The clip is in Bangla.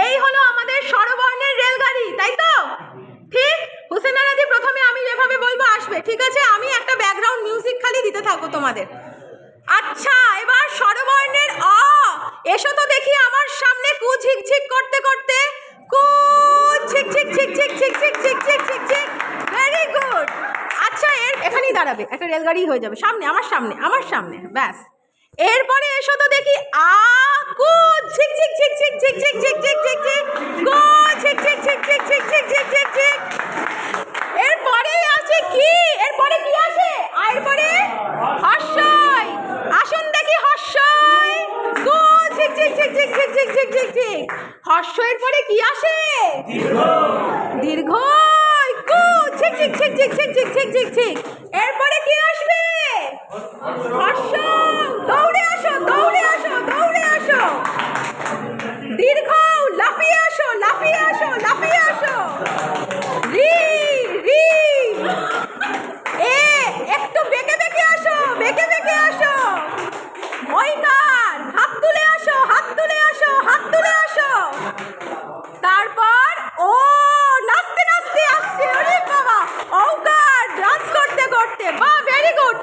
এই হলো আমাদের স্বরবর্ণের রেলগাড়ি, তাই তো? ঠিক। হুসেনা নাদি প্রথমে আমি যেভাবে বলবো আসবে, ঠিক আছে? আমি একটা ব্যাকগ্রাউন্ড মিউজিক খালি দিতে থাকবো তোমাদের। আচ্ছা, এবার স্বরবর্ণের অ। এসো তো দেখি আমার সামনে কু ঝিকঝিক করতে করতে। কু ঝিক ঝিক ঝিক ঝিক ঝিক ঝিক ঝিক ঝিক ঝিক ঝিক। Very good. আচ্ছা, এখানেই দাঁড়াবে, একটা রেলগাড়ি হয়ে যাবে সামনে, আমার সামনে, আমার সামনে, ব্যাস। এরপরে এসো তো দেখি আ কু ঝিক ঝিক ঝিক ঝিক ঝিক ঝিক ঝিক ঝিক ঝিক ঝিক। কু ঝিক ঝিক ঝিক ঝিক ঝিক ঝিক ঝিক ঝিক ঝিক। এরপরে আছে কি? এরপরে কি আসে? এরপরে হর্ষই। আসুন দেখি হর্ষই। কু ঝিক ঝিক ঝিক ঝিক ঝিক ঝিক ঝিক ঝিক ঝিক। হর্ষের পরে কি আসে? দীর্ঘ। কু ঝিক ঝিক ঝিক ঝিক ঝিক ঝিক ঝিক ঝিক ঝিক। এরপরে কি আসবে? হর্ষ। দৌড়ে আসো, দৌড়ে আসো, দৌড়ে আসো। দীর্ঘ। লাফিয়ে আসো, লাফিয়ে আসো, লাফিয়ে আসো। রি রি। এ একটু বেঁকে বেঁকে আসো, বেঁকে বেঁকে আসো। ওইকার হাত তুলে আসো, হাত তুলে আসো, হাত তুলে আসো। তারপর ও নাচতে নাচতে আসছে। ওরে বাবা, ওকার ডান্স করতে করতে। বাহ, ভেরি গুড।